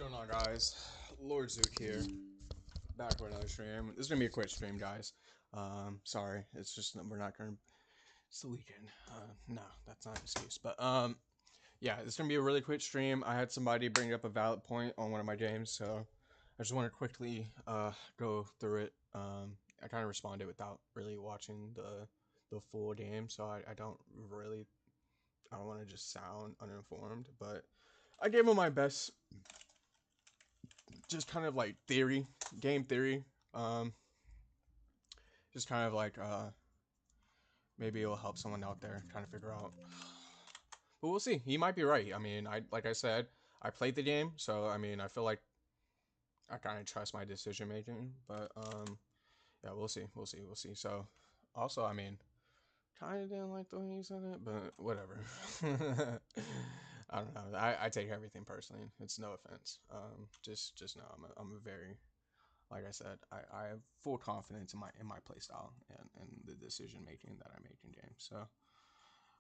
going on, guys? Lord Zook here, back with another stream. This is gonna be a quick stream, guys. Sorry, it's just we're not gonna. It's the weekend. No, that's not an excuse. But yeah, it's gonna be a really quick stream. I had somebody bring up a valid point on one of my games, so I just want to quickly go through it. I kind of responded without really watching the full game, so I don't really. I don't want to just sound uninformed, but I gave him my best just kind of like theory, game theory. Um, just kind of like maybe it'll help someone out there trying to figure out. But we'll see. He might be right. I mean, I like I said, I played the game, so I mean, I feel like I kind of trust my decision making. But yeah, we'll see. We'll see. We'll see. So also, I mean, kind of didn't like the way he said it, but whatever. I don't know. I take everything personally. It's no offense. Just know I'm a very like I said, I have full confidence in my play style and the decision making that I make in games. So,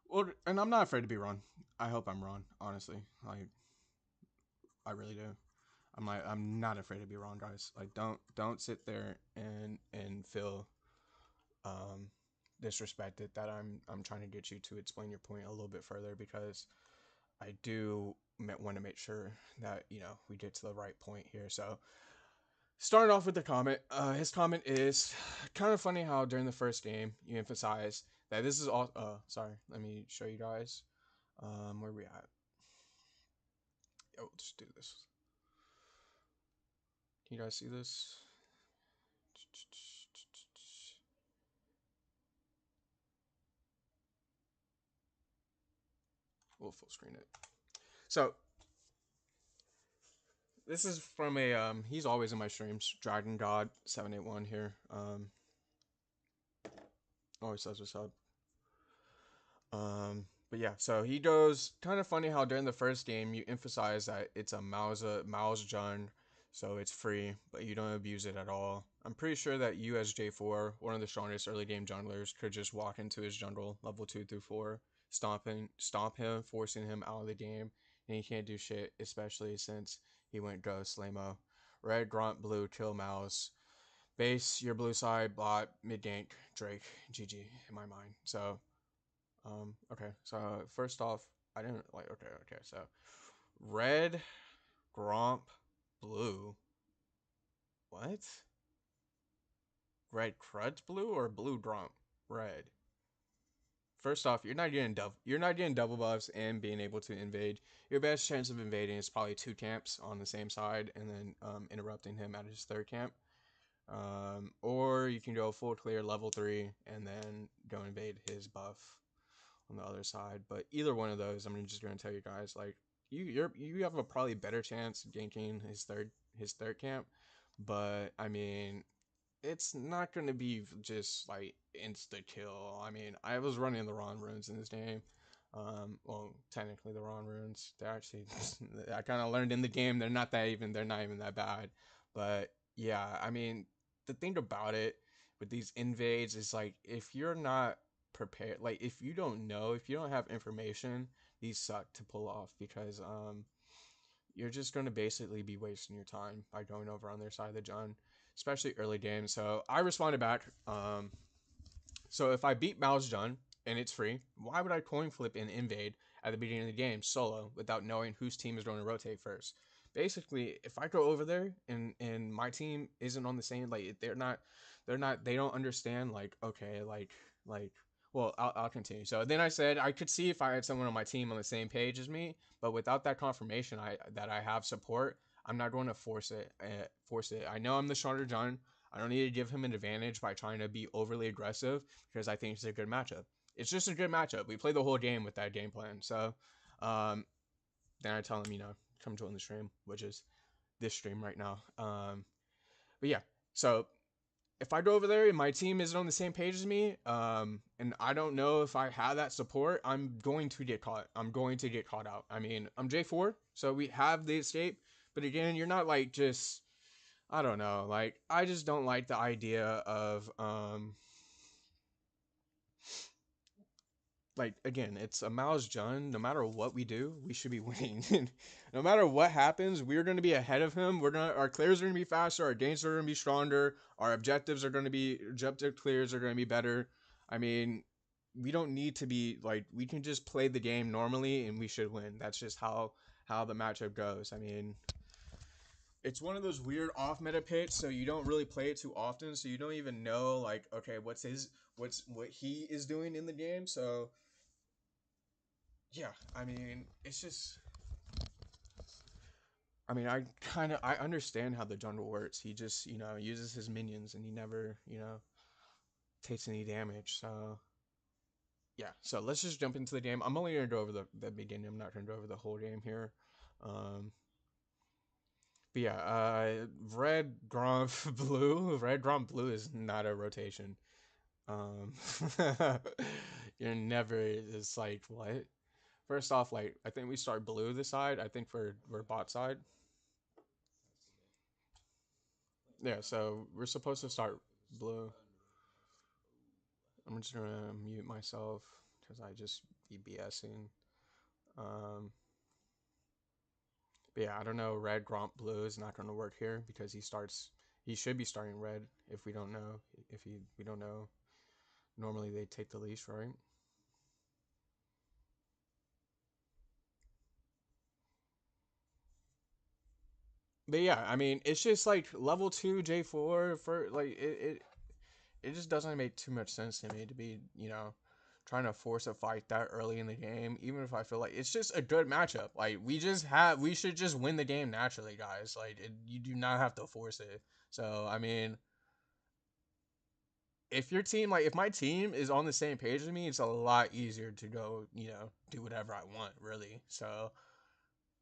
well, and I'm not afraid to be wrong. I hope I'm wrong. Honestly, like I really do. I'm not afraid to be wrong, guys. Like don't sit there and feel um disrespected that I'm trying to get you to explain your point a little bit further because I do want to make sure that we get to the right point here. So starting off with the comment, his comment is kind of funny how during the first game you emphasize that this is all. Sorry, let me show you guys. Where we at? Oh, let's do this. Can you guys see this? We'll full screen it. So this is from a he's always in my streams. Dragon God 781 here. Always says what's up. But yeah, so he goes kind of funny how during the first game you emphasize that it's a Mao's Jun, so it's free, but you don't abuse it at all. I'm pretty sure that you as J4, one of the strongest early game junglers, could just walk into his jungle level 2 through 4, stomp him, forcing him out of the game, and he can't do shit, especially since he went Ghost Lamo. Red, Grunt, Blue, kill Mouse. Base, your blue side, bot, mid gank, Drake, GG in my mind. So okay, so first off, I didn't like, okay, so red, Gromp, blue. What? Red Crudge blue or blue Gromp red? First off, you're not getting double buffs and being able to invade. Your best chance of invading is probably two camps on the same side and then interrupting him at his third camp. Or you can go full clear level 3 and then go invade his buff on the other side. But either one of those, I'm just gonna tell you guys, like you have a probably better chance ganking his third camp. But I mean, it's not gonna be just like insta kill. I mean, I was running the wrong runes in this game. Well, technically the wrong runes. They're actually I kind of learned in the game they're not even that bad. But yeah, I mean, the thing about it with these invades is like if you're not prepared, like if you don't know, if you don't have information, these suck to pull off because you're just going to basically be wasting your time by going over on their side of the Jun, especially early game. So I responded back. So if I beat Mao's Jun and it's free, why would I coin flip and invade at the beginning of the game solo without knowing whose team is going to rotate first? Basically, if I go over there and my team isn't on the same, like they don't understand, like, okay, like well, I'll continue. So then I said I could see if I had someone on my team on the same page as me, but without that confirmation that I have support, I'm not going to force it. Force it. I know I'm the stronger Jun. I don't need to give him an advantage by trying to be overly aggressive because I think it's a good matchup. It's just a good matchup. We played the whole game with that game plan. So um, then I tell him, come join the stream, which is this stream right now. But yeah, so if I go over there and my team isn't on the same page as me, and I don't know if I have that support, I'm going to get caught. I'm going to get caught out. I mean, I'm J4, so we have the escape. But again, you're not like just I don't know. Like I just don't like the idea of like again, it's a Mao's Jun. No matter what we do, we should be winning. No matter what happens, we're going to be ahead of him. Our clears are going to be faster. Our gains are going to be stronger. Our objective clears are going to be better. I mean, we don't need to be like we can just play the game normally and we should win. That's just how the matchup goes. I mean, it's one of those weird off meta picks, so you don't really play it too often, so you don't even know like okay, what he is doing in the game. So yeah, I mean, it's just. I mean, I understand how the jungle works. He just uses his minions and he never takes any damage. So yeah, so let's just jump into the game. I'm only gonna go over the beginning. I'm not gonna go over the whole game here. Um, but yeah, red Gromp blue. Red Gromp blue is not a rotation. Um, you're never. It's like what? First off, like I think we start blue this side. I think we're bot side. Yeah, so we're supposed to start blue. I'm just gonna mute myself because I just be BSing. Um, but yeah, I don't know. Red Gromp blue is not gonna work here because he starts. He should be starting red if we don't know. If he we don't know. Normally they take the leash, right? But yeah, I mean, it's just like level 2 J4 for like it just doesn't make too much sense to me to be, trying to force a fight that early in the game, even if I feel like it's just a good matchup. Like we should just win the game naturally, guys. Like you do not have to force it. So, I mean, if my team is on the same page with me, it's a lot easier to go, do whatever I want, really. So,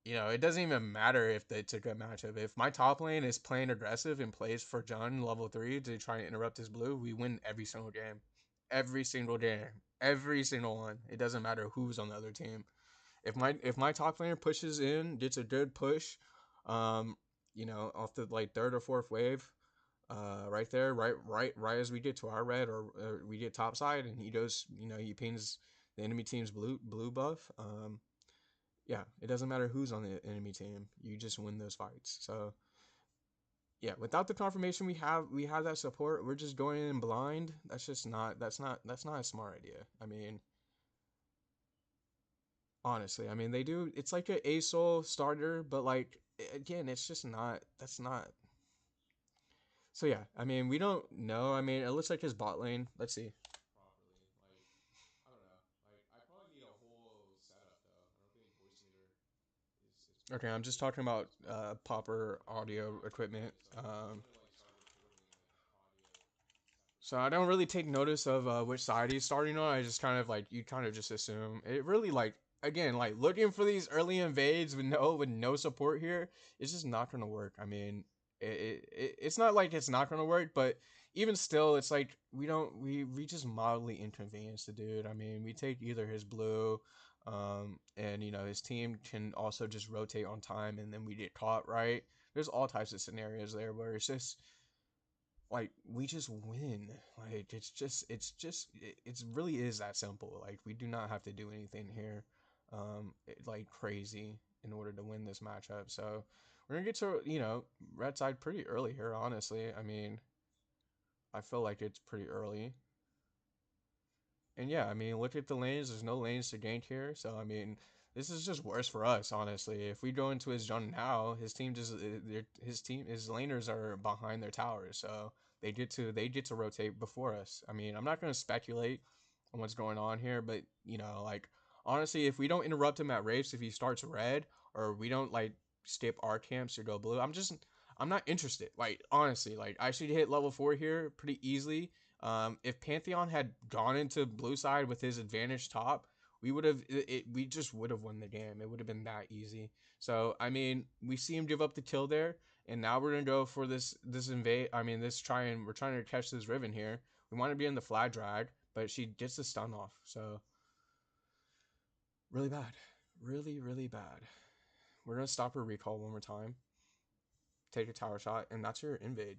it doesn't even matter if it's a good matchup. If my top lane is playing aggressive and plays for Jun level 3 to try and interrupt his blue, we win every single game. Every single game. Every single one. It doesn't matter who's on the other team. If my top laner pushes in, gets a good push, um, off the like third or fourth wave, right there, right as we get to our red or we get top side and he goes, he pings the enemy team's blue buff, yeah, it doesn't matter who's on the enemy team. You just win those fights. So yeah, without the confirmation we have that support. We're just going in blind. That's not a smart idea. I mean, honestly, I mean they do. It's like a ASOL starter, but like again, it's just not. That's not. So yeah, I mean we don't know. I mean it looks like his bot lane. Let's see. Properly, like I don't know. Like I probably need a whole setup though. I don't think voice meter is okay. I'm just talking about proper audio equipment. So I don't really take notice of which side he's starting on. I just kind of like you kind of just assume it. Really like again like looking for these early invades with no support here. It's just not gonna work. I mean, it's not like it's not gonna work, but even still, it's like we just mildly inconvenience the dude. I mean, we take either his blue, and his team can also just rotate on time, and then we get caught. Right? There's all types of scenarios there where it's just like we just win. Like it really is that simple. Like we do not have to do anything here like crazy in order to win this matchup. So we're gonna get to red side pretty early here, honestly. I mean, I feel like it's pretty early. And yeah, I mean, look at the lanes. There's no lanes to gank here. So I mean, this is just worse for us, honestly. If we go into his jump now, his laners are behind their towers, so they get to rotate before us. I mean, I'm not gonna speculate on what's going on here, but like honestly, if we don't interrupt him at Wraiths, if he starts red, or we don't like skip our camps or go blue, I'm not interested. Like honestly, like I should hit level 4 here pretty easily. If Pantheon had gone into blue side with his advantage top, we just would have won the game. It would have been that easy. So I mean, we see him give up the kill there, and now we're gonna go for this invade. I mean, we're trying to catch this Riven here. We want to be in the flag drag, but she gets the stun off. So really bad, really really bad. We're gonna stop her recall one more time, take a tower shot, and that's your invade.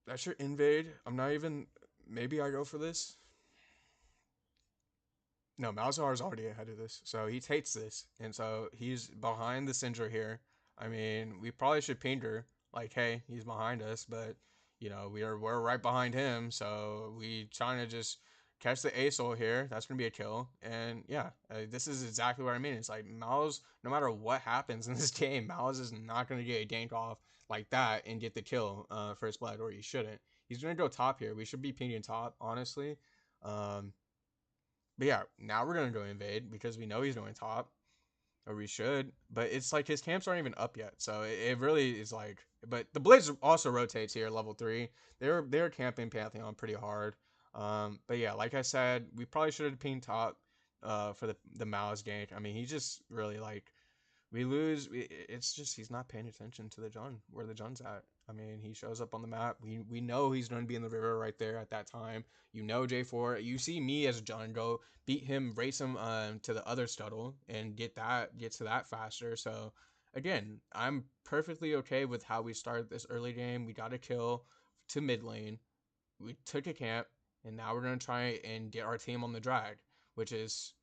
That's your invade. I'm not even. Maybe I go for this. No, Malzahar's already ahead of this, so he takes this, and so he's behind the Syndra here. I mean, we probably should ping her like, hey, he's behind us, but we're right behind him, so we trying to just catch the Acel here. That's gonna be a kill, and yeah, this is exactly what I mean. It's like Mal's, no matter what happens in this game, Mal's is not gonna get a gank off like that and get the kill first blood, or he shouldn't. He's gonna go top here. We should be pinging top, honestly. Um, but yeah, now we're gonna go invade because we know he's going top, or we should. But it's like his camps aren't even up yet, so it really is like. But the Blitz also rotates here, level 3. They're camping Pantheon pretty hard. But yeah, like I said, we probably should have pinged top, for the Mao's gank. I mean, he just really like we lose. It's just he's not paying attention to the Jun, where the Jun's at. I mean, he shows up on the map. We know he's going to be in the river right there at that time. J4. You see me as a Jun go beat him, race him to the other Stuttle, and get to that faster. So again, I'm perfectly okay with how we started this early game. We got a kill to mid lane. We took a camp, and now we're going to try and get our team on the drag, which is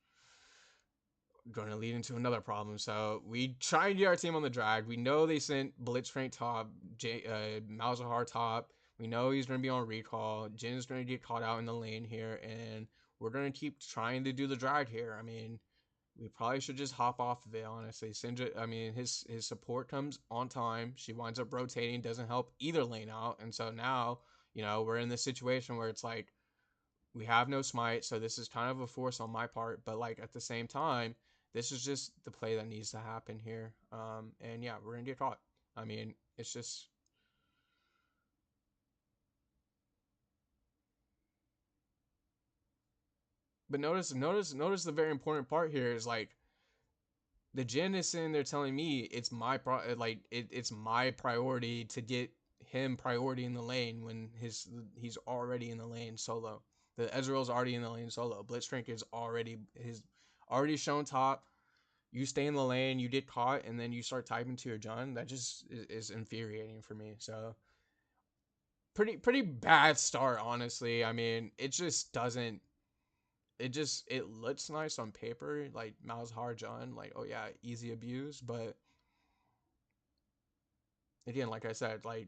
going to lead into another problem. So we try and get our team on the drag. We know they sent Blitzcrank top, Malzahar top. We know he's going to be on recall. Jin's going to get caught out in the lane here, and we're going to keep trying to do the drag here. I mean, we probably should just hop off of it, honestly. Sindra, I mean, his support comes on time. She winds up rotating, doesn't help either lane out. And so now, we're in this situation where it's like, we have no smite, so this is kind of a force on my part, but like at the same time, this is just the play that needs to happen here. And yeah, we're gonna get caught. I mean, it's just. But notice the very important part here is like the Jin is sitting there telling me it's it's my priority to get him priority in the lane when he's already in the lane solo. The Ezreal's already in the lane solo. Blitzcrank is already shown top. You stay in the lane, you get caught, and then you start typing to your Jun. That just is infuriating for me. So pretty bad start, honestly. I mean, it just doesn't. It looks nice on paper, like Malzahar Jun, like, oh yeah, easy abuse, but again, like I said, like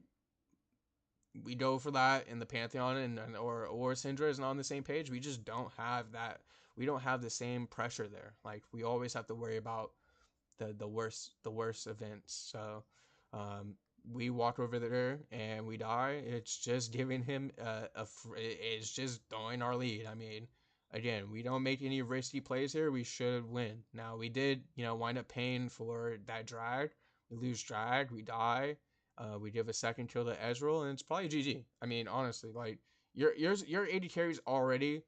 we go for that in the Pantheon, or Syndra is not on the same page. We just don't have that. We don't have the same pressure there. Like we always have to worry about the worst events. So we walk over there and we die. It's just giving him it's just throwing our lead. I mean, again, we don't make any risky plays here. We should win. Now we did, wind up paying for that drag. We lose drag. We die. We give a second kill to Ezreal, and it's probably GG. I mean, honestly, like your AD carry's already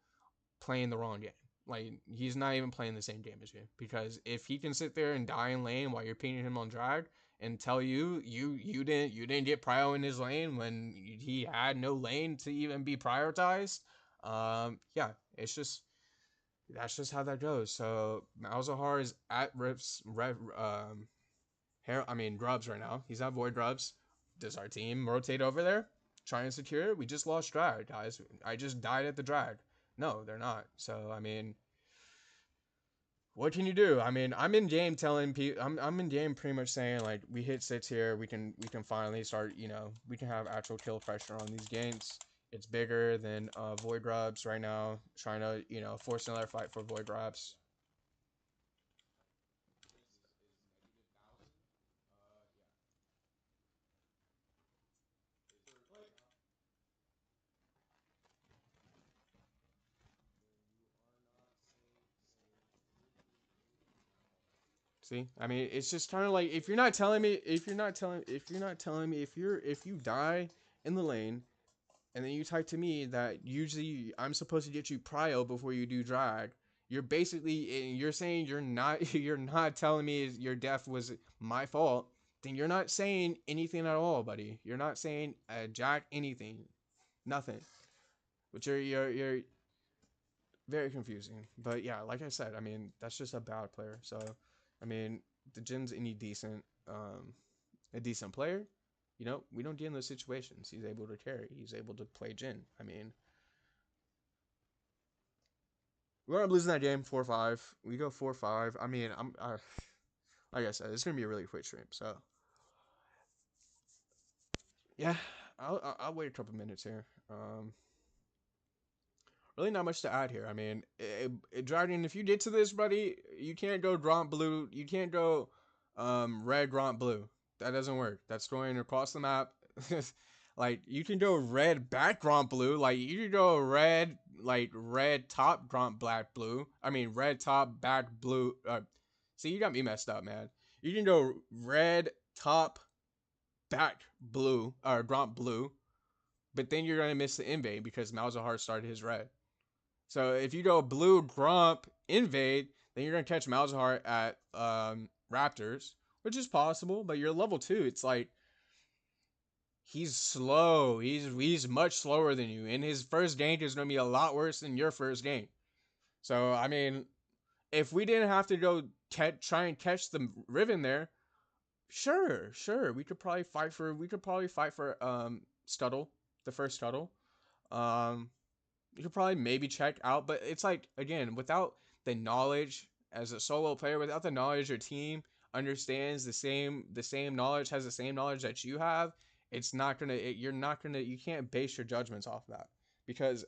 playing the wrong game. Like he's not even playing the same game as you, because if he can sit there and die in lane while you're pinging him on drag and tell you didn't get prio in his lane when he had no lane to even be prioritized, yeah, it's just that's just how that goes. So Malzahar is at Grubs right now. He's at Void Grubs. Does our team rotate over there? Try and secure it? We just lost drag, guys. I just died at the drag. No, they're not. So I mean, what can you do? I mean, I'm in game telling people, I'm in game pretty much saying like we hit 6 here, we can finally start, we can have actual kill pressure on these games. It's bigger than Void Grubs right now, trying to force another fight for Void Grubs. See, I mean, it's just kind of like if you're not telling me, if you die in the lane, and then you type to me that usually I'm supposed to get you prio before you do drag. You're saying you're not telling me your death was my fault. Then you're not saying anything at all, buddy. You're not saying jack anything, nothing. But you're very confusing. But yeah, like I said, I mean that's just a bad player. So, I mean the Jin's any decent a decent player. We don't get in those situations. He's able to carry. He's able to play Jin. I mean, We're gonna losing that game 4-5. We go 4-5. I mean, like I said, it's gonna be a really quick stream. So yeah, I'll wait a couple minutes here. Really not much to add here. I mean, Jordan, if you get to this, buddy, you can't go Grant blue. You can't go red Grant blue. That doesn't work. That's going across the map. Like you can go red background blue. Like you can go red, like red top Grant black blue. I mean red top back blue. See, you got me messed up, man. You can go red top back blue or Grant blue, but then you're gonna miss the invade because Malzahar started his red. So if you go blue Grump invade, then you're gonna catch Malzahar at Raptors, which is possible. But you're level 2. It's like he's slow. He's much slower than you, and his first gank is gonna be a lot worse than your first gank. So I mean, if we didn't have to go try and catch the Riven there, sure, we could probably fight for Scuttle, the first Scuttle. Um, you could probably maybe check out, but it's like again, without the knowledge as a solo player, without the knowledge your team understands the same knowledge, has the same knowledge that you have, it's not gonna you're not gonna you can't base your judgments off of that. Because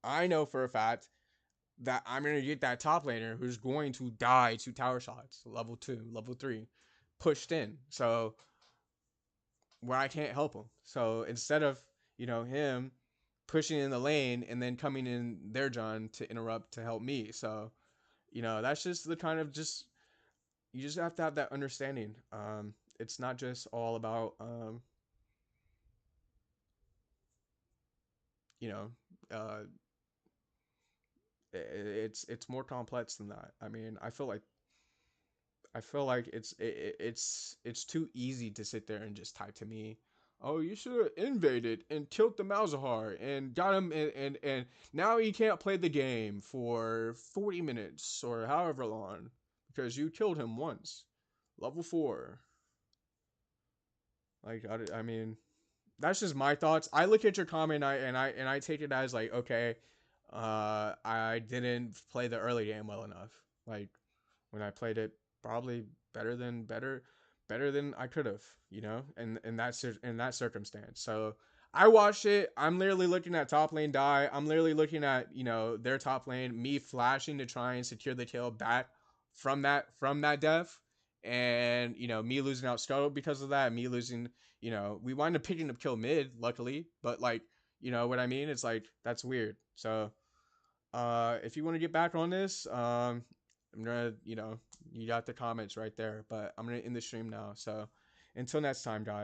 I know for a fact that I'm gonna get that top laner who's going to die to tower shots, level 2, level 3, pushed in. So where I can't help him. So instead of, him pushing in the lane and then coming in their John to interrupt to help me. So, that's just the kind of just you just have to have that understanding. It's not just all about you know, uh it's more complex than that. I mean, I feel like it's too easy to sit there and just type to me, "Oh, you should have invaded and killed the Malzahar and got him, and now he can't play the game for 40 minutes or however long because you killed him once, level 4." Like I mean, that's just my thoughts. I look at your comment and I take it as like, okay, I didn't play the early game well enough. Like when I played it probably better than I could have, in that circumstance. So I watched it. I'm literally looking at top lane die. I'm literally looking at their top lane, me flashing to try and secure the kill back from that death, and me losing out Scuttle because of that. Me losing, we wind up picking up kill mid, luckily, but like what I mean. It's like that's weird. So if you want to get back on this, I'm gonna, you got the comments right there, but I'm gonna end the stream now. So until next time, guys.